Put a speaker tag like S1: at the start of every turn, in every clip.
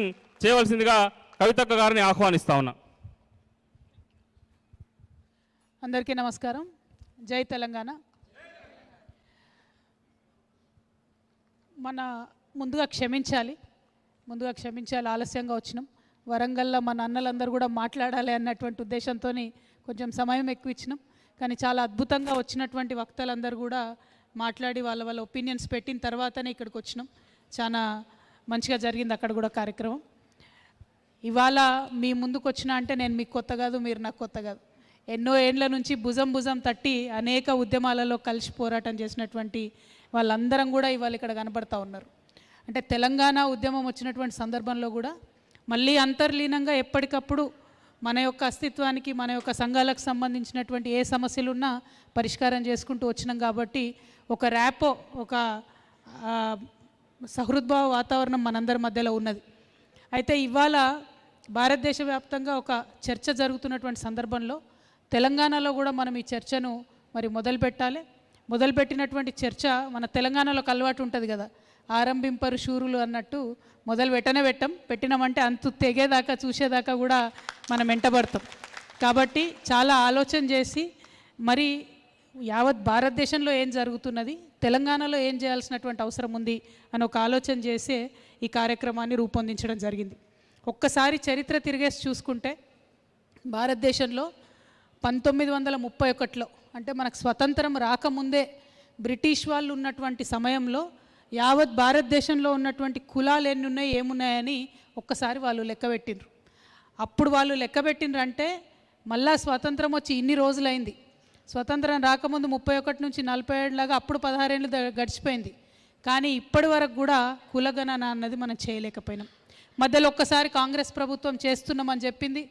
S1: Presentation చేయవలసిందిగా కవితక్క గారిని ఆహ్వానిస్తా ఉన్నా.
S2: అందరికీ నమస్కారం. జై తెలంగాణ. ముందుగా క్షమించాలి, ఆలస్యంగా వచ్చినాం. వరంగల్లో మన అన్నలందరూ కూడా మాట్లాడాలి అన్నటువంటి ఉద్దేశంతో కొంచెం సమయం ఎక్కువ ఇచ్చినాం. కానీ చాలా అద్భుతంగా వచ్చినటువంటి వక్తలందరూ కూడా మాట్లాడి వాళ్ళ ఒపీనియన్స్ పెట్టిన తర్వాతనే ఇక్కడికి వచ్చినాం. చాలా మంచిగా జరిగింది అక్కడ కూడా కార్యక్రమం. ఇవాళ మీ ముందుకు వచ్చినా అంటే నేను మీకు కొత్త కాదు, మీరు నాకు కొత్త కాదు. ఎన్నో ఏండ్ల నుంచి భుజం తట్టి అనేక ఉద్యమాలలో కలిసి పోరాటం చేసినటువంటి వాళ్ళందరం కూడా ఇవాళ ఇక్కడ కనబడతా ఉన్నారు. అంటే తెలంగాణ ఉద్యమం వచ్చినటువంటి సందర్భంలో కూడా మళ్ళీ అంతర్లీనంగా ఎప్పటికప్పుడు మన యొక్క అస్తిత్వానికి, మన యొక్క సంఘాలకు సంబంధించినటువంటి ఏ సమస్యలున్నా పరిష్కారం చేసుకుంటూ వచ్చినాం. కాబట్టి ఒక ర్యాపో, ఒక సహృద్భావ వాతావరణం మనందరి మధ్యలో ఉన్నది. అయితే ఇవాళ భారతదేశ వ్యాప్తంగా ఒక చర్చ జరుగుతున్నటువంటి సందర్భంలో తెలంగాణలో కూడా మనం ఈ చర్చను మరి మొదలుపెట్టినటువంటి చర్చ మన తెలంగాణలో అలవాటు ఉంటుంది కదా, ఆరంభింపరు శూరులు అన్నట్టు పెట్టినామంటే అంతు తెగేదాకా చూసేదాకా కూడా మనం వెంటబడతాం. కాబట్టి చాలా ఆలోచన చేసి మరి యావత్ భారతదేశంలో ఏం జరుగుతున్నది, తెలంగాణలో ఏం చేయాల్సినటువంటి అవసరం ఉంది అని ఒక ఆలోచన చేసే ఈ కార్యక్రమాన్ని రూపొందించడం జరిగింది. ఒక్కసారి చరిత్ర తిరిగేసి చూసుకుంటే భారతదేశంలో 1931లో అంటే మనకు స్వతంత్రం రాకముందే బ్రిటిష్ వాళ్ళు ఉన్నటువంటి సమయంలో యావత్ భారతదేశంలో ఉన్నటువంటి కులాలు ఎన్ని ఉన్నాయి, ఏమున్నాయని ఒక్కసారి వాళ్ళు లెక్కబెట్టిండ్రు. అప్పుడు వాళ్ళు లెక్కబెట్టిండ్రంటే మళ్ళా స్వతంత్రం వచ్చి ఇన్ని రోజులైంది. స్వతంత్రం రాకముందు 31 నుంచి 47 లాగా అప్పుడు 16 ఏళ్ళు గడిచిపోయింది. కానీ ఇప్పటి వరకు కూడా కులగణన అన్నది మనం చేయలేకపోయినాం. మధ్యలో ఒక్కసారి కాంగ్రెస్ ప్రభుత్వం చేస్తున్నామని చెప్పింది,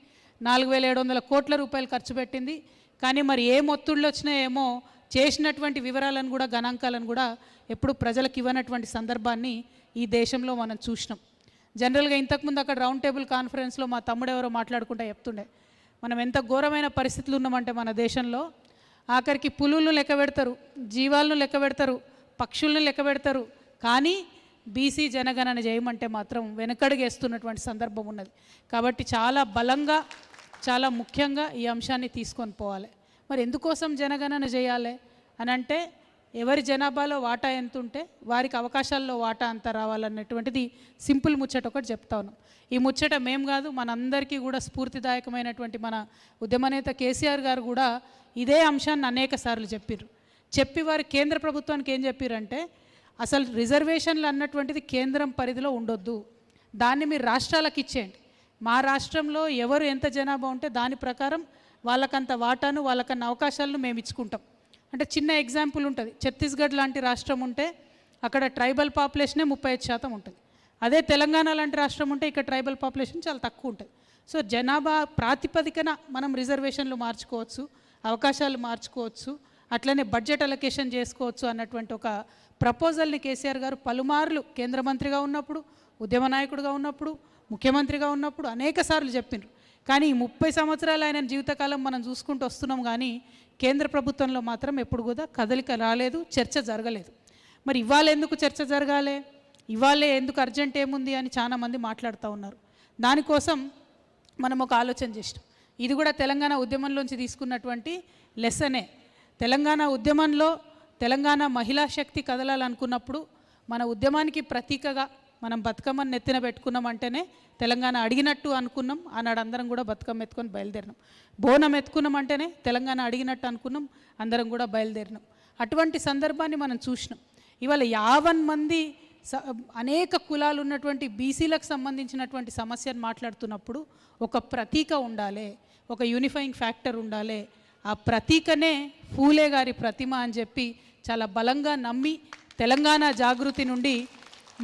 S2: 4700 కోట్ల రూపాయలు ఖర్చు పెట్టింది. కానీ మరి ఏ మొత్తుళ్ళు వచ్చినాయేమో చేసినటువంటి వివరాలను కూడా, గణాంకాలను కూడా ఎప్పుడు ప్రజలకు ఇవ్వనటువంటి సందర్భాన్ని ఈ దేశంలో మనం చూసినాం. జనరల్గా ఇంతకుముందు అక్కడ రౌండ్ టేబుల్ కాన్ఫరెన్స్లో మా తమ్ముడు ఎవరో మాట్లాడుకుంటూ చెప్తుండే, మనం ఎంత ఘోరమైన పరిస్థితులు ఉన్నామంటే మన దేశంలో ఆఖరికి పులులను లెక్క పెడతారు, జీవాలను లెక్క పెడతారు, పక్షులను లెక్క పెడతారు, కానీ బీసీ జనగణన చేయమంటే మాత్రం వెనకడుగేస్తున్నటువంటి సందర్భం ఉన్నది. కాబట్టి చాలా బలంగా, చాలా ముఖ్యంగా ఈ అంశాన్ని తీసుకొని పోవాలి. మరి ఎందుకోసం జనగణన చేయాలి అని అంటే ఎవరి జనాభాలో వాటా ఎంత ఉంటే వారికి అవకాశాల్లో వాటా అంత రావాలన్నటువంటిది సింపుల్ ముచ్చట ఒకటి చెప్తా ఉన్నాం. ఈ ముచ్చట మేము కాదు, మనందరికీ కూడా స్ఫూర్తిదాయకమైనటువంటి మన ఉద్యమనేత కేసీఆర్ గారు కూడా ఇదే అంశాన్ని అనేక సార్లు చెప్పి వారు కేంద్ర ప్రభుత్వానికి ఏం చెప్పారంటే అసలు రిజర్వేషన్లు అన్నటువంటిది కేంద్రం పరిధిలో ఉండొద్దు, దాన్ని మీరు రాష్ట్రాలకు ఇచ్చేయండి. మా రాష్ట్రంలో ఎవరు ఎంత జనాభా ఉంటే దాని ప్రకారం వాళ్ళకంత వాటాను, వాళ్ళకన్న అవకాశాలను మేము ఇచ్చుకుంటాం. అంటే చిన్న ఎగ్జాంపుల్ ఉంటుంది, ఛత్తీస్గఢ్ లాంటి రాష్ట్రం ఉంటే అక్కడ ట్రైబల్ పాపులేషనే 35% ఉంటుంది. అదే తెలంగాణ లాంటి రాష్ట్రం ఉంటే ఇక్కడ ట్రైబల్ పాపులేషన్ చాలా తక్కువ ఉంటుంది. సో జనాభా ప్రాతిపదికన మనం రిజర్వేషన్లు మార్చుకోవచ్చు, అవకాశాలు మార్చుకోవచ్చు, అట్లనే బడ్జెట్ అలొకేషన్ చేసుకోవచ్చు అన్నటువంటి ఒక ప్రపోజల్ని కేసీఆర్ గారు పలుమార్లు కేంద్ర మంత్రిగా ఉన్నప్పుడు, ఉద్యమ నాయకుడిగా ఉన్నప్పుడు, ముఖ్యమంత్రిగా ఉన్నప్పుడు అనేక సార్లు చెప్పిండ్రు. కానీ ఈ 30 సంవత్సరాలు ఆయన జీవితకాలం మనం చూసుకుంటూ వస్తున్నాం. కానీ కేంద్ర ప్రభుత్వంలో మాత్రం ఎప్పుడు కూడా కదలిక రాలేదు, చర్చ జరగలేదు. మరి ఇవాళ ఎందుకు చర్చ జరగాలి, ఇవాళే ఎందుకు అర్జెంట్ ఏముంది అని చాలామంది మాట్లాడుతూ ఉన్నారు. దానికోసం మనం ఒక ఆలోచన చేసినాం. ఇది కూడా తెలంగాణ ఉద్యమంలోంచి తీసుకున్నటువంటి లెసనే. తెలంగాణ ఉద్యమంలో తెలంగాణ మహిళా శక్తి కదలాలనుకున్నప్పుడు మన ఉద్యమానికి ప్రతీకగా మనం బతుకమ్మని నెత్తిన పెట్టుకున్నామంటేనే తెలంగాణ అడిగినట్టు అనుకున్నాం. ఆనాడు అందరం కూడా బతుకమ్మ ఎత్తుకొని బయలుదేరినాం. బోనం ఎత్తుకున్నామంటేనే తెలంగాణ అడిగినట్టు అనుకున్నాం, అందరం కూడా బయలుదేరినాం. అటువంటి సందర్భాన్ని మనం చూసినాం. ఇవాళ 50 మంది అనేక కులాలు ఉన్నటువంటి బీసీలకు సంబంధించినటువంటి సమస్యను మాట్లాడుతున్నప్పుడు ఒక ప్రతీక ఉండాలి, ఒక యూనిఫైయింగ్ ఫ్యాక్టర్ ఉండాలి. ఆ ప్రతీకనే ఫూలే గారి ప్రతిమ అని చెప్పి చాలా బలంగా నమ్మి తెలంగాణ జాగృతి నుండి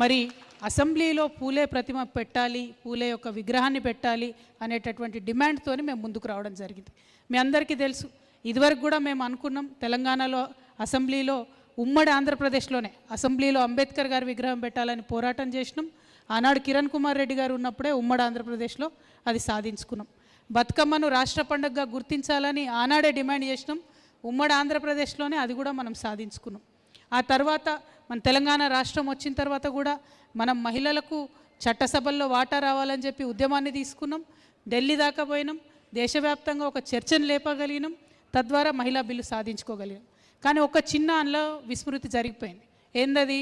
S2: మరి అసెంబ్లీలో పూలే ప్రతిమ పెట్టాలి, పూలే యొక్క విగ్రహాన్ని పెట్టాలి అనేటటువంటి డిమాండ్తో మేము ముందుకు రావడం జరిగింది. మీ అందరికీ తెలుసు, ఇదివరకు కూడా మేము అనుకున్నాం తెలంగాణలో అసెంబ్లీలో, ఉమ్మడి ఆంధ్రప్రదేశ్లోనే అసెంబ్లీలో అంబేద్కర్ గారి విగ్రహం పెట్టాలని పోరాటం చేసినాం. ఆనాడు కిరణ్ కుమార్ రెడ్డి గారు ఉన్నప్పుడే ఉమ్మడి ఆంధ్రప్రదేశ్లో అది సాధించుకున్నాం. బతుకమ్మను రాష్ట్ర పండుగగా గుర్తించాలని ఆనాడే డిమాండ్ చేసినాం. ఉమ్మడి ఆంధ్రప్రదేశ్లోనే అది కూడా మనం సాధించుకున్నాం. ఆ తర్వాత మన తెలంగాణ రాష్ట్రం వచ్చిన తర్వాత కూడా మనం మహిళలకు చట్టసభల్లో వాటా రావాలని చెప్పి ఉద్యమాన్ని తీసుకున్నాం, ఢిల్లీ దాకా పోయినాం, దేశవ్యాప్తంగా ఒక చర్చను లేపగలిగినాం, తద్వారా మహిళా బిల్లు సాధించుకోగలిగాం. కానీ ఒక చిన్న అందులో విస్మృతి జరిగిపోయింది. ఏందది?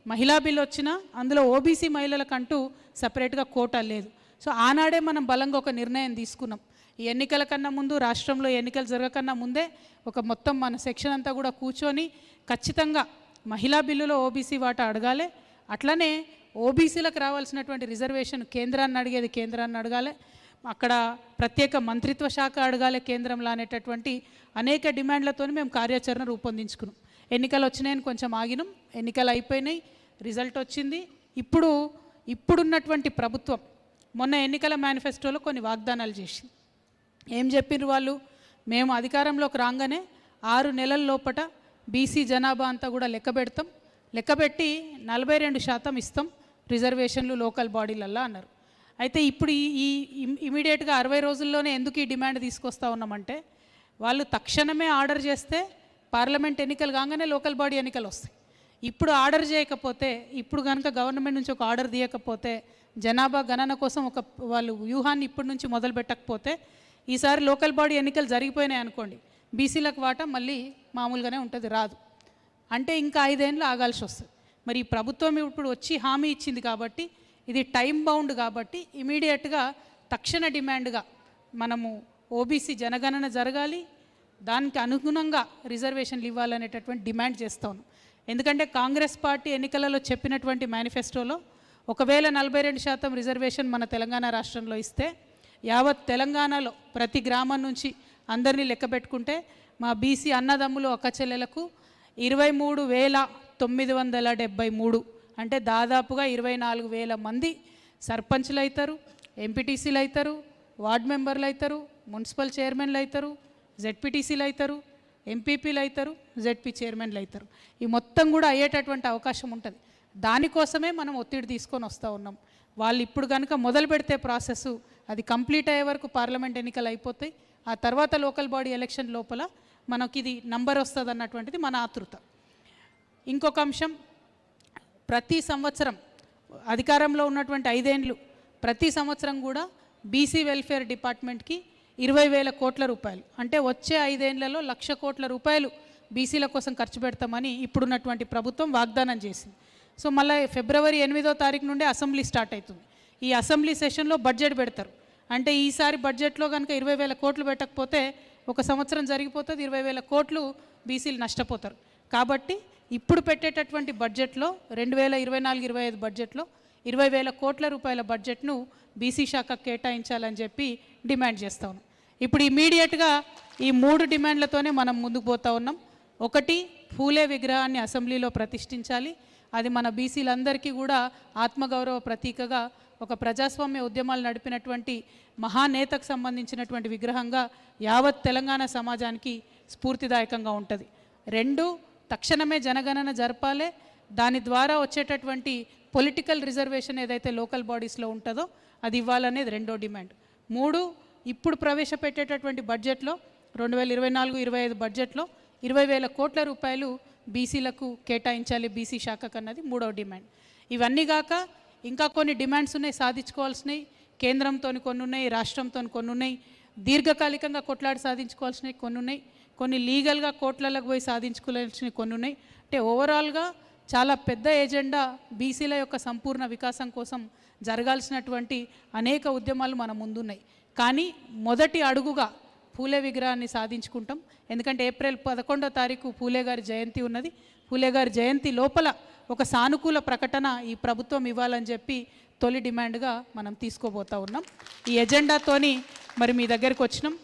S2: మహిళా బిల్లు వచ్చినా అందులో ఓబీసీ మహిళలకంటూ సపరేట్గా కోటా లేదు. సో ఆనాడే మనం బలంగా ఒక నిర్ణయం తీసుకున్నాం. ఈ ఎన్నికల కన్నా ముందు, రాష్ట్రంలో ఎన్నికలు జరగకన్నా ముందే ఒక మొత్తం మన సెక్షన్ అంతా కూడా కూర్చొని ఖచ్చితంగా మహిళా బిల్లులో ఓబీసీ వాటా అడగాలి, అట్లనే ఓబీసీలకు రావాల్సినటువంటి రిజర్వేషన్ కేంద్రాన్ని అడిగేది కేంద్రాన్ని అడగాలి, అక్కడ ప్రత్యేక మంత్రిత్వ శాఖ అడగాలి కేంద్రంలో అనేటటువంటి అనేక డిమాండ్లతో మేము కార్యాచరణ రూపొందించుకున్నాం. ఎన్నికలు వచ్చినాయని కొంచెం ఆగినాం, ఎన్నికలు అయిపోయినాయి, రిజల్ట్ వచ్చింది. ఇప్పుడున్నటువంటి ప్రభుత్వం మొన్న ఎన్నికల మేనిఫెస్టోలో కొన్ని వాగ్దానాలు చేసి ఏం చెప్పిర్రు వాళ్ళు? మేము అధికారంలోకి రాగానే 6 నెలల లోపట బీసీ జనాభా అంతా కూడా లెక్కబెట్టి 42% ఇస్తాం రిజర్వేషన్లు లోకల్ బాడీలల్లో అన్నారు. అయితే ఇప్పుడు ఈ ఇమీడియట్గా 60 రోజుల్లోనే ఎందుకు ఈ డిమాండ్ తీసుకొస్తా ఉన్నామంటే, వాళ్ళు తక్షణమే ఆర్డర్ చేస్తే పార్లమెంట్ ఎన్నికలు కాగానే లోకల్ బాడీ ఎన్నికలు వస్తాయి. ఇప్పుడు ఆర్డర్ చేయకపోతే, ఇప్పుడు కనుక గవర్నమెంట్ నుంచి ఒక ఆర్డర్ తీయకపోతే, జనాభా గణన కోసం వాళ్ళు వ్యూహాన్ని ఇప్పటి నుంచి మొదలు పెట్టకపోతే, ఈసారి లోకల్ బాడీ ఎన్నికలు జరిగిపోయినాయి అనుకోండి, బీసీలకు వాటా మళ్ళీ మామూలుగానే ఉంటుంది, రాదు. అంటే ఇంకా 5 ఏళ్ళు ఆగాల్సి వస్తుంది. మరి ఈ ప్రభుత్వం ఇప్పుడు వచ్చి హామీ ఇచ్చింది కాబట్టి, ఇది టైం బౌండ్ కాబట్టి ఇమీడియట్గా తక్షణ డిమాండ్గా మనము ఓబీసీ జనగణన జరగాలి, దానికి అనుగుణంగా రిజర్వేషన్లు ఇవ్వాలనేటటువంటి డిమాండ్ చేస్తాను. ఎందుకంటే కాంగ్రెస్ పార్టీ ఎన్నికలలో చెప్పినటువంటి మేనిఫెస్టోలో ఒకవేళ 42% రిజర్వేషన్ మన తెలంగాణ రాష్ట్రంలో ఇస్తే, యావత్ తెలంగాణలో ప్రతి గ్రామం నుంచి అందరినీ లెక్క పెట్టుకుంటే మా బీసీ అన్నదమ్ములు అక్క చెల్లెలకు 23,973 అంటే దాదాపుగా 24,000 మంది సర్పంచ్లు అవుతారు, ఎంపీటీసీలు అవుతారు, వార్డ్ మెంబర్లు అవుతారు, మున్సిపల్ చైర్మన్లు అవుతారు, జెడ్పీటీసీలు అవుతారు, ఎంపీపీలు అవుతారు, జెడ్పీ చైర్మన్లు అవుతారు. ఈ మొత్తం కూడా అయ్యేటటువంటి అవకాశం ఉంటుంది. దానికోసమే మనం ఒత్తిడి తీసుకొని వస్తూ ఉన్నాం. వాళ్ళు ఇప్పుడు కనుక మొదలు పెడితే ప్రాసెస్ అది కంప్లీట్ అయ్యే వరకు పార్లమెంట్ ఎన్నికలు అయిపోతాయి, ఆ తర్వాత లోకల్ బాడీ ఎలక్షన్ లోపల మనకి ఇది నంబర్ వస్తుంది అన్నటువంటిది మన ఆతృత. ఇంకొక అంశం, ప్రతి సంవత్సరం అధికారంలో ఉన్నటువంటి 5 ఏళ్ళు ప్రతి సంవత్సరం కూడా బీసీ వెల్ఫేర్ డిపార్ట్మెంట్కి 20,000 కోట్ల రూపాయలు, అంటే వచ్చే 5 ఏళ్లలో 1,00,000 కోట్ల రూపాయలు బీసీల కోసం ఖర్చు పెడతామని ఇప్పుడున్నటువంటి ప్రభుత్వం వాగ్దానం చేసింది. సో మళ్ళీ ఫిబ్రవరి 8వ తారీఖు నుండి అసెంబ్లీ స్టార్ట్ అవుతుంది. ఈ అసెంబ్లీ సెషన్లో బడ్జెట్ పెడతారు. అంటే ఈసారి బడ్జెట్లో కనుక 20,000 కోట్లు పెట్టకపోతే ఒక సంవత్సరం జరిగిపోతుంది, 20,000 కోట్లు బీసీలు నష్టపోతారు. కాబట్టి ఇప్పుడు పెట్టేటటువంటి బడ్జెట్లో 2024-25 బడ్జెట్లో 20,000 కోట్ల రూపాయల బడ్జెట్ను బీసీ శాఖకు కేటాయించాలని చెప్పి డిమాండ్ చేస్తూ ఉన్నాం. ఇప్పుడు ఇమీడియట్గా ఈ 3 డిమాండ్లతోనే మనం ముందుకు పోతూ ఉన్నాం. ఒకటి, ఫూలే విగ్రహాన్ని అసెంబ్లీలో ప్రతిష్ఠించాలి. అది మన బీసీలందరికీ కూడా ఆత్మగౌరవ ప్రతీకగా, ఒక ప్రజాస్వామ్య ఉద్యమాలు నడిపినటువంటి మహానేతకు సంబంధించినటువంటి విగ్రహంగా యావత్ తెలంగాణ సమాజానికి స్ఫూర్తిదాయకంగా ఉంటుంది. 2, తక్షణమే జనగణన జరపాలి, దాని ద్వారా వచ్చేటటువంటి పొలిటికల్ రిజర్వేషన్ ఏదైతే లోకల్ బాడీస్లో ఉంటుందో అది ఇవ్వాలనేది 2వ డిమాండ్. 3, ఇప్పుడు ప్రవేశపెట్టేటటువంటి బడ్జెట్లో 2024-25 బడ్జెట్లో 20,000 కోట్ల రూపాయలు బీసీలకు కేటాయించాలి బీసీ శాఖకు అన్నది 3వ డిమాండ్. ఇవన్నీ కాక ఇంకా కొన్ని డిమాండ్స్ ఉన్నాయి సాధించుకోవాల్సినవి. కేంద్రంతో కొన్ని ఉన్నాయి, రాష్ట్రంతో కొన్ని ఉన్నాయి, దీర్ఘకాలికంగా కొట్లాడి సాధించుకోవాల్సినవి కొన్ని ఉన్నాయి, కొన్ని లీగల్గా కోర్టులకు పోయి సాధించుకోవాల్సినవి కొన్ని ఉన్నాయి. అంటే ఓవరాల్గా చాలా పెద్ద ఎజెండా బీసీల యొక్క సంపూర్ణ వికాసం కోసం జరగాల్సినటువంటి అనేక ఉద్యమాలు మన ముందున్నాయి. కానీ మొదటి అడుగుగా పూలే విగ్రహాన్ని సాధించుకుంటాం. ఎందుకంటే ఏప్రిల్ 11వ తారీఖు పూలే గారి జయంతి ఉన్నది. పూలే గారి జయంతి లోపల ఒక సానుకూల ప్రకటన ఈ ప్రభుత్వం ఇవ్వాలని చెప్పి తొలి డిమాండ్గా మనం తీసుకోబోతూ ఉన్నాం. ఈ ఎజెండాతోని మరి మీ దగ్గరికి వచ్చినాం.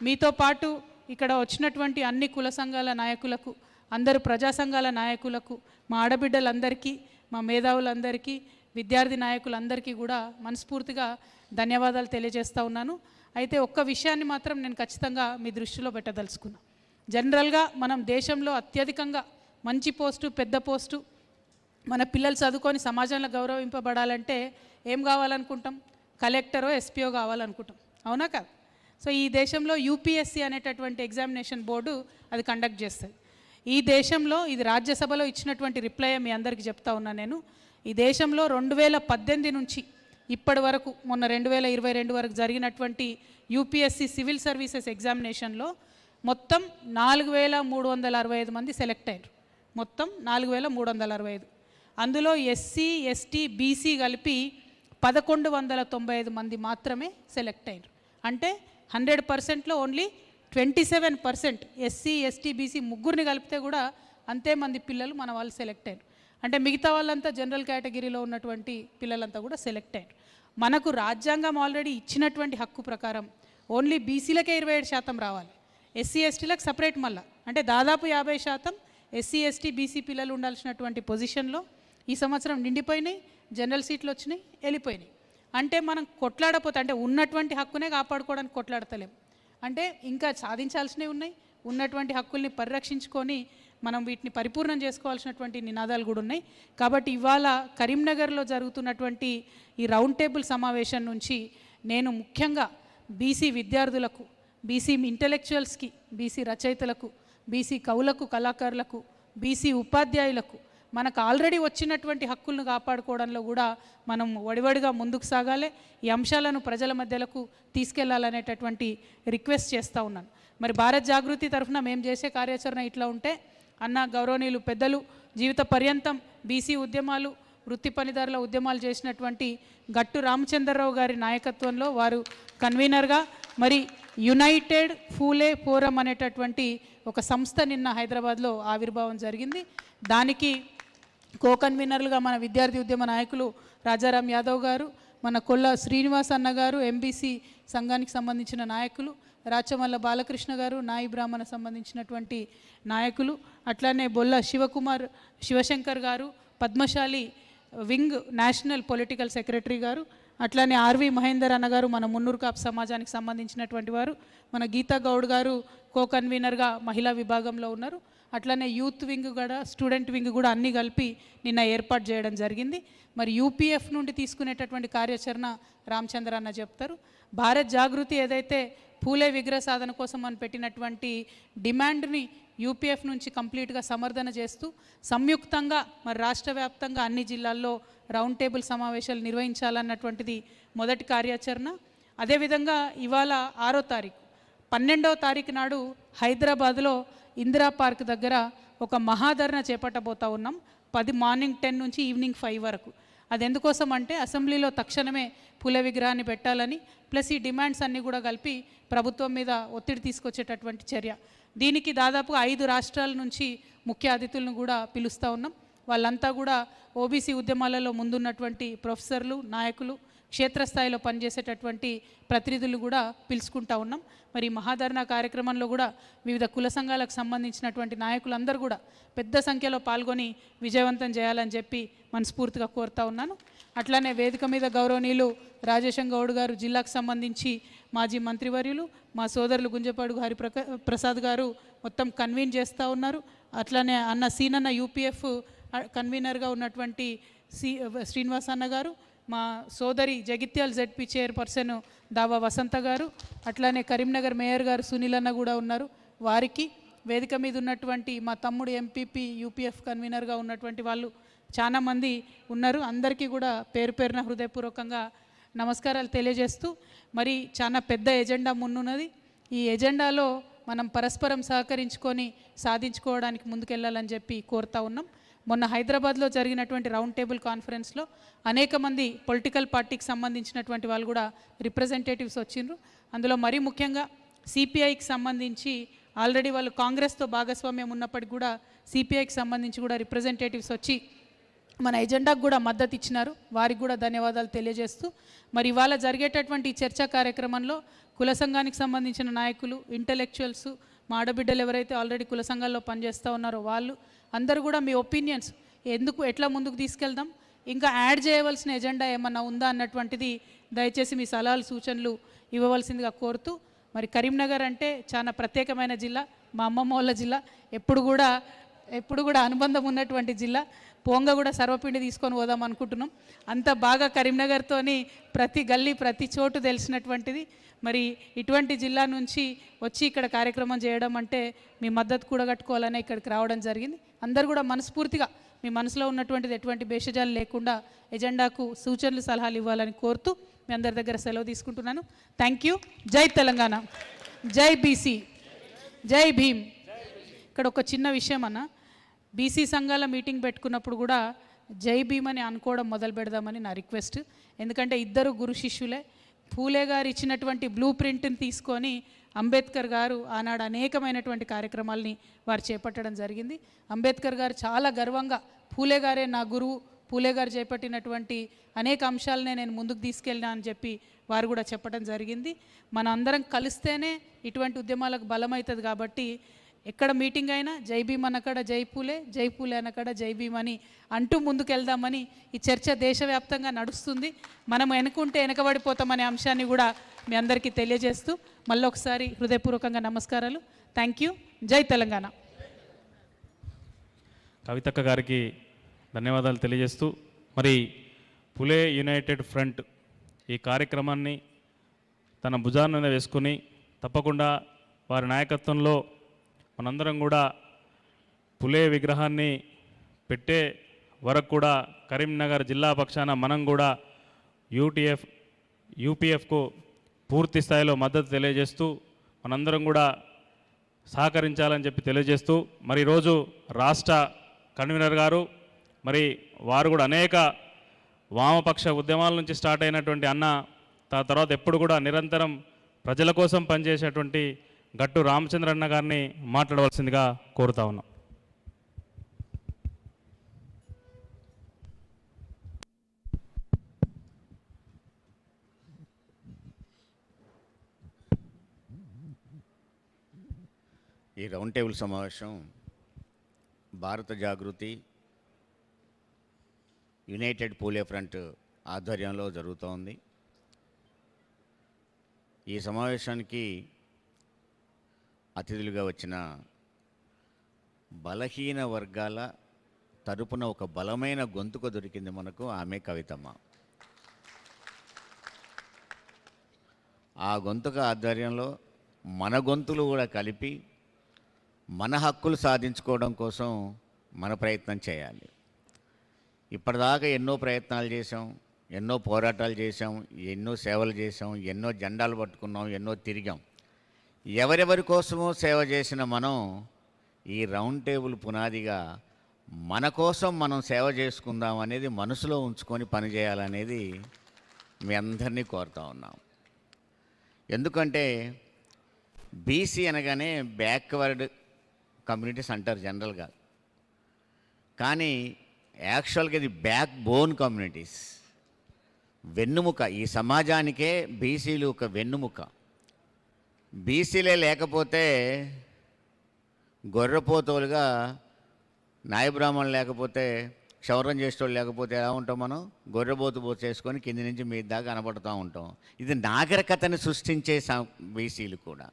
S2: మీతో పాటు ఇక్కడ వచ్చినటువంటి అన్ని కుల సంఘాల నాయకులకు, అందరు ప్రజా సంఘాల నాయకులకు, మా ఆడబిడ్డలందరికీ, మా మేధావులందరికీ, విద్యార్థి నాయకులందరికీ కూడా మనస్ఫూర్తిగా ధన్యవాదాలు తెలియజేస్తూ ఉన్నాను. అయితే ఒక్క విషయాన్ని మాత్రం నేను ఖచ్చితంగా మీ దృష్టిలో పెట్టదలుచుకున్నా. జనరల్గా మనం దేశంలో అత్యధికంగా మంచి పోస్టు, పెద్ద పోస్టు, మన పిల్లలు చదువుకొని సమాజంలో గౌరవింపబడాలంటే ఏం కావాలనుకుంటాం? కలెక్టరో ఎస్పీఓ కావాలనుకుంటాం, అవునా కాదు? సో ఈ దేశంలో యూపీఎస్సీ అనేటటువంటి ఎగ్జామినేషన్ బోర్డు అది కండక్ట్ చేస్తుంది. ఈ దేశంలో ఇది రాజ్యసభలో ఇచ్చినటువంటి రిప్లై మీ అందరికీ చెప్తా ఉన్నా నేను. ఈ దేశంలో 2018 నుంచి ఇప్పటి వరకు మొన్న 2022 వరకు జరిగినటువంటి యూపీఎస్సీ సివిల్ సర్వీసెస్ ఎగ్జామినేషన్లో మొత్తం 4365 మంది సెలెక్ట్ అయ్యారు. మొత్తం 4365. అందులో ఎస్సీ ఎస్టీ బీసీ కలిపి 1195 మంది మాత్రమే సెలెక్ట్ అయ్యారు. అంటే 100%లో ఓన్లీ 27% ఎస్సీ ఎస్టీ బీసీ ముగ్గురిని కలిపితే కూడా అంతే మంది పిల్లలు మన వాళ్ళు సెలెక్ట్ అయ్యారు. అంటే మిగతా వాళ్ళంతా జనరల్ కేటగిరీలో ఉన్నటువంటి పిల్లలంతా కూడా సెలెక్ట్ అయ్యారు. మనకు రాజ్యాంగం ఆల్రెడీ ఇచ్చినటువంటి హక్కు ప్రకారం ఓన్లీ బీసీలకే 27% రావాలి, ఎస్సీ ఎస్టీలకు సపరేట్ మళ్ళా. అంటే దాదాపు 50% ఎస్సీ ఎస్టీ బీసీ పిల్లలు ఉండాల్సినటువంటి పొజిషన్లో ఈ సంవత్సరం నిండిపోయినాయి, జనరల్ సీట్లు వచ్చినాయి, వెళ్ళిపోయినాయి. అంటే మనం కొట్లాడపోతే అంటే ఉన్నటువంటి హక్కునే కాపాడుకోవడానికి కొట్లాడతలేం, అంటే ఇంకా సాధించాల్సినవి ఉన్నాయి. ఉన్నటువంటి హక్కుల్ని పరిరక్షించుకొని మనం వీటిని పరిపూర్ణం చేసుకోవాల్సినటువంటి నినాదాలు కూడా ఉన్నాయి. కాబట్టి ఇవాళ కరీంనగర్లో జరుగుతున్నటువంటి ఈ రౌండ్ టేబుల్ సమావేశం నుంచి నేను ముఖ్యంగా బీసీ విద్యార్థులకు, బీసీ ఇంటెలెక్చువల్స్కి, బీసీ రచయితలకు, బీసీ కవులకు, కళాకారులకు, బీసీ ఉపాధ్యాయులకు మనకు ఆల్రెడీ వచ్చినటువంటి హక్కులను కాపాడుకోవడంలో కూడా మనం వడివడిగా ముందుకు సాగాలి. ఈ అంశాలను ప్రజల మధ్యలకు తీసుకెళ్లాలనేటటువంటి రిక్వెస్ట్ చేస్తూ ఉన్నాను. మరి భారత్ జాగృతి తరఫున మేము చేసే కార్యాచరణ ఇట్లా ఉంటే అన్న గౌరవనీయులు పెద్దలు జీవిత పర్యంతం బీసీ ఉద్యమాలు, వృత్తి పనిదారుల ఉద్యమాలు చేసినటువంటి గట్టు రామచంద్రరావు గారి నాయకత్వంలో వారు కన్వీనర్గా, మరి యునైటెడ్ ఫూలే ఫోరం అనేటటువంటి ఒక సంస్థ నిన్న హైదరాబాద్లో ఆవిర్భావం జరిగింది. దానికి కో కన్వీనర్లుగా మన విద్యార్థి ఉద్యమ నాయకులు రాజారాం యాదవ్ గారు, మన కొల్ల శ్రీనివాస్ అన్న గారు, ఎంబీసీ సంఘానికి సంబంధించిన నాయకులు, రాచమల్ల బాలకృష్ణ గారు, నాయి బ్రాహ్మణ సంబంధించినటువంటి నాయకులు, అట్లానే బొల్ల శివశంకర్ గారు, Padmashali wing national political secretary గారు, అట్లానే ఆర్వి మహేందర్ అన్నగారు మన మున్నూరు కాపు సమాజానికి సంబంధించినటువంటి వారు, మన గీతా గౌడ్ గారు కో కన్వీనర్గా మహిళా విభాగంలో ఉన్నారు. అట్లానే యూత్ వింగ్ కూడా, స్టూడెంట్ వింగ్ కూడా అన్నీ కలిపి నిన్న ఏర్పాటు చేయడం జరిగింది. మరి యూపీఎఫ్ నుండి తీసుకునేటటువంటి కార్యాచరణ రామచంద్ర అన్న చెప్తారు. భారత్ జాగృతి ఏదైతే పూలే విగ్రహ సాధన కోసం మనం పెట్టినటువంటి డిమాండ్ని యూపీఎఫ్ నుంచి కంప్లీట్గా సమర్థన చేస్తూ సంయుక్తంగా మరి రాష్ట్ర వ్యాప్తంగా అన్ని జిల్లాల్లో రౌండ్ టేబుల్ సమావేశాలు నిర్వహించాలన్నటువంటిది మొదటి కార్యాచరణ. అదేవిధంగా ఇవాళ 6వ తారీఖు 12వ తారీఖు నాడు హైదరాబాద్లో ఇందిరా పార్క్ దగ్గర ఒక మహాధరణ చేపట్టబోతా ఉన్నాం. మార్నింగ్ 10 నుంచి ఈవినింగ్ 5 వరకు. అది ఎందుకోసం అంటే అసెంబ్లీలో తక్షణమే పూల విగ్రహాన్ని పెట్టాలని, ప్లస్ ఈ డిమాండ్స్ అన్నీ కూడా కలిపి ప్రభుత్వం మీద ఒత్తిడి తీసుకొచ్చేటటువంటి చర్య. దీనికి దాదాపు 5 రాష్ట్రాల నుంచి ముఖ్య అతిథులను కూడా పిలుస్తూ ఉన్నాం. వాళ్ళంతా కూడా ఓబీసీ ఉద్యమాలలో ముందున్నటువంటి ప్రొఫెసర్లు, నాయకులు, క్షేత్రస్థాయిలో పనిచేసేటటువంటి ప్రతినిధులు కూడా పిలుచుకుంటా ఉన్నాం. మరి మహాధరణ కార్యక్రమంలో కూడా వివిధ కుల సంఘాలకు సంబంధించినటువంటి నాయకులందరూ కూడా పెద్ద సంఖ్యలో పాల్గొని విజయవంతం చేయాలని చెప్పి మనస్ఫూర్తిగా కోరుతా ఉన్నాను. అట్లానే వేదిక మీద గౌరవనీయులు రాజేశం గౌడ్ గారు, జిల్లాకు సంబంధించి మాజీ మంత్రివర్యులు, మా సోదరులు గుంజపాడు ప్రసాద్ గారు మొత్తం కన్వీన్ చేస్తూ ఉన్నారు. అట్లానే అన్న సీనన్న యూపీఎఫ్ కన్వీనర్గా ఉన్నటువంటి శ్రీనివాస్ అన్న గారు, మా సోదరి జగిత్యాల జెడ్పీ చైర్పర్సన్ దావా వసంత గారు, అట్లానే కరీంనగర్ మేయర్ గారు సునీల్ అన్న కూడా ఉన్నారు. వారికి వేదిక మీద ఉన్నటువంటి మా తమ్ముడు ఎంపీపీ యూపీఎఫ్ కన్వీనర్గా ఉన్నటువంటి వాళ్ళు చాలామంది ఉన్నారు. అందరికీ కూడా పేరు పేరున హృదయపూర్వకంగా నమస్కారాలు తెలియజేస్తూ, మరి చాలా పెద్ద ఎజెండా ముందున్నది. ఈ ఎజెండాలో మనం పరస్పరం సహకరించుకొని సాధించుకోవడానికి ముందుకెళ్ళాలని చెప్పి కోరుతా ఉన్నాం. మొన్న హైదరాబాద్లో జరిగినటువంటి రౌండ్ టేబుల్ కాన్ఫరెన్స్లో అనేక మంది పొలిటికల్ పార్టీకి సంబంధించినటువంటి వాళ్ళు కూడా రిప్రజెంటేటివ్స్ వచ్చిండ్రు. అందులో మరీ ముఖ్యంగా సిపిఐకి సంబంధించి ఆల్రెడీ వాళ్ళు కాంగ్రెస్తో భాగస్వామ్యం ఉన్నప్పటికీ కూడా సిపిఐకి సంబంధించి కూడా రిప్రజెంటేటివ్స్ వచ్చి మన ఎజెండాకు కూడా మద్దతు ఇచ్చినారు. వారికి కూడా ధన్యవాదాలు తెలియజేస్తూ, మరి ఇవాళ జరిగేటటువంటి ఈ చర్చా కార్యక్రమంలో కుల సంఘానికి సంబంధించిన నాయకులు, ఇంటెలెక్చువల్స్, మా ఆడబిడ్డలు ఎవరైతే ఆల్రెడీ కుల సంఘాల్లో పనిచేస్తూ ఉన్నారో వాళ్ళు అందరూ కూడా మీ ఒపీనియన్స్ ఎట్లా ముందుకు తీసుకెళ్దాం, ఇంకా యాడ్ చేయవలసిన ఎజెండా ఏమన్నా ఉందా అన్నటువంటిది దయచేసి మీ సలహాలు సూచనలు ఇవ్వవలసిందిగా కోరుతూ, మరి కరీంనగర్ అంటే చాలా ప్రత్యేకమైన జిల్లా, మా అమ్మమ్మ వాళ్ళ జిల్లా, ఎప్పుడు కూడా అనుబంధం ఉన్నటువంటి జిల్లా. పోంగ కూడా సర్వపిండి తీసుకొని పోదాం అనుకుంటున్నాం. అంత బాగా కరీంనగర్తోని ప్రతి గల్లీ ప్రతి చోటు తెలిసినటువంటిది. మరి ఇటువంటి జిల్లా నుంచి వచ్చి ఇక్కడ కార్యక్రమం చేయడం అంటే మీ మద్దతు కూడా కట్టుకోవాలనే ఇక్కడికి రావడం జరిగింది. అందరు కూడా మనస్ఫూర్తిగా మీ మనసులో ఉన్నటువంటిది ఎటువంటి భేషజాలు లేకుండా ఎజెండాకు సూచనలు సలహాలు ఇవ్వాలని కోరుతూ మీ అందరి దగ్గర సెలవు తీసుకుంటున్నాను. Thank you. జై తెలంగాణ, జై బీసీ, జై భీమ్. ఇక్కడ ఒక చిన్న విషయం అన్న, బీసీ సంఘాల మీటింగ్ పెట్టుకున్నప్పుడు కూడా జై భీమ్ అని అనుకోవడం మొదలు పెడదామని నా రిక్వెస్ట్. ఎందుకంటే ఇద్దరు గురు శిష్యులే. పూలే గారు ఇచ్చినటువంటి బ్లూ ప్రింట్ని తీసుకొని అంబేద్కర్ గారు ఆనాడు అనేకమైనటువంటి కార్యక్రమాలని వారు చేపట్టడం జరిగింది. అంబేద్కర్ గారు చాలా గర్వంగా పూలే గారే నా గురువు, పూలే గారు చేపట్టినటువంటి అనేక అంశాలనే నేను ముందుకు తీసుకెళ్ళినా అని చెప్పి వారు కూడా చెప్పడం జరిగింది. మన అందరం కలిస్తేనే ఇటువంటి ఉద్యమాలకు బలమవుతుంది. కాబట్టి ఎక్కడ మీటింగ్ అయినా జై భీమ్ అన్నకాడ జై పూలే, జై పూలే అన్నకాడ జై భీమ్ అని అంటూ ముందుకెళ్దామని ఈ చర్చ దేశవ్యాప్తంగా నడుస్తుంది. మనం వెనుకుంటే వెనకబడిపోతామనే అంశాన్ని కూడా మీ అందరికీ తెలియజేస్తూ మళ్ళీ ఒకసారి హృదయపూర్వకంగా నమస్కారాలు. Thank you. జై తెలంగాణ.
S1: కవితక్క గారికి ధన్యవాదాలు తెలియజేస్తూ, మరి పులే యునైటెడ్ ఫ్రంట్ ఈ కార్యక్రమాన్ని తన భుజాన మీద వేసుకుని తప్పకుండా వారి నాయకత్వంలో మనందరం కూడా పులే విగ్రహాన్ని పెట్టే వరకు కూడా కరీంనగర్ జిల్లా పక్షాన మనం కూడా యూపీఎఫ్కు పూర్తి స్థాయిలో మద్దతు తెలియజేస్తూ మనందరం కూడా సహకరించాలని చెప్పి తెలియజేస్తూ, మరి ఈరోజు రాష్ట్ర కన్వీనర్ గారు మరి వారు కూడా అనేక వామపక్ష ఉద్యమాల నుంచి స్టార్ట్ అయినటువంటి అన్న తర్వాత ఎప్పుడు కూడా నిరంతరం ప్రజల కోసం పనిచేసేటువంటి గట్టు రామచంద్రన్న గారిని మాట్లాడవలసిందిగా కోరుతా ఉన్నాం.
S3: ఈ రౌండ్ టేబుల్ సమావేశం భారత జాగృతి యునైటెడ్ పూలే ఫ్రంట్ ఆధ్వర్యంలో జరుగుతోంది. ఈ సమావేశానికి అతిథులుగా వచ్చిన బలహీన వర్గాల తరపున ఒక బలమైన గొంతుక దొరికింది మనకు, ఆమె కవితమ్మ. ఆ గొంతుక ఆధ్వర్యంలో మన గొంతులు కూడా కలిపి మన హక్కులు సాధించుకోవడం కోసం మన ప్రయత్నం చేయాలి. ఇప్పటిదాకా ఎన్నో ప్రయత్నాలు చేసాం, ఎన్నో పోరాటాలు చేసాం, ఎన్నో సేవలు చేసాం, ఎన్నో జెండాలు పట్టుకున్నాం, ఎన్నో తిరిగాం. ఎవరెవరి కోసమో సేవ చేసిన మనం ఈ రౌండ్ టేబుల్ పునాదిగా మన కోసం మనం సేవ చేసుకుందాం అనేది మనసులో ఉంచుకొని పనిచేయాలనేది మీ అందరినీ కోరుతా ఉన్నాం. ఎందుకంటే బీసీ అనగానే బ్యాక్వర్డ్ కమ్యూనిటీస్ అంటారు జనరల్గా, కానీ యాక్చువల్గా ఇది బ్యాక్ బోన్ కమ్యూనిటీస్, వెన్నుముక. ఈ సమాజానికే బీసీలు ఒక వెన్నుముక. బీసీలే లేకపోతే గొర్రెపోతోలుగా నాయబ్రాహ్మణులు లేకపోతే క్షౌరం చేసేవాళ్ళు లేకపోతే ఎలా ఉంటాం మనం? గొర్రెపోతు చేసుకొని కింది నుంచి మీ దాకా కనబడుతూ ఉంటాం. ఇది నాగరికతని సృష్టించే బీసీలు కూడా.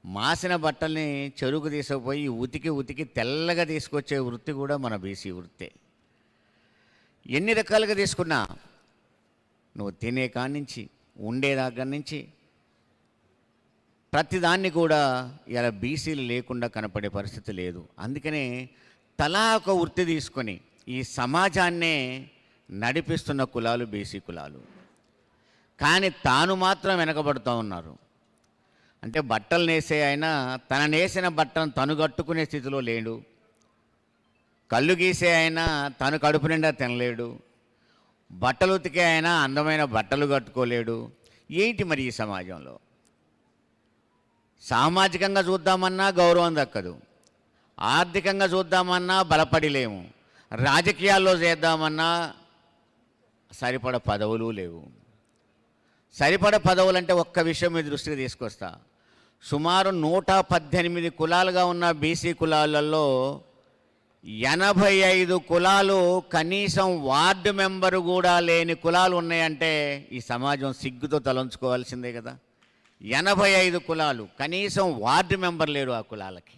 S3: మాసిన బట్టల్ని చెరుకు తీసుకుపోయి ఉతికి ఉతికి తెల్లగా తీసుకొచ్చే వృత్తి కూడా మన బీసీ వృత్తే. ఎన్ని రకాలుగా తీసుకున్నా నువ్వు తినే కాడి నుంచి ఉండే దగ్గర నుంచి ప్రతిదాన్ని కూడా ఇలా బీసీలు లేకుండా కనపడే పరిస్థితి లేదు. అందుకనే తలా ఒక వృత్తి తీసుకొని ఈ సమాజాన్నే నడిపిస్తున్న కులాలు బీసీ కులాలు. కానీ తాను మాత్రం వెనకబడుతూ ఉన్నారు. అంటే బట్టలు నేసే ఆయన తన నేసిన బట్టను తను కట్టుకునే స్థితిలో లేడు. కళ్ళు గీసే ఆయన తను కడుపు నిండా తినలేడు. బట్టలు ఉతికే ఆయన అందమైన బట్టలు కట్టుకోలేడు. ఏంటి మరి ఈ సమాజంలో? సామాజికంగా చూద్దామన్నా గౌరవం దక్కదు, ఆర్థికంగా చూద్దామన్నా బలపడిలేము, రాజకీయాల్లో చేద్దామన్నా సరిపడ పదవులు లేవు. సరిపడ పదవులు అంటే ఒక్క విషయం మీ దృష్టికి తీసుకొస్తా. సుమారు 118 కులాలుగా ఉన్న బీసీ కులాలలో 85 కులాలు కనీసం వార్డు మెంబరు కూడా లేని కులాలు ఉన్నాయంటే ఈ సమాజం సిగ్గుతో తలంచుకోవాల్సిందే కదా. 85 కులాలు కనీసం వార్డు మెంబర్ లేరు ఆ కులాలకి.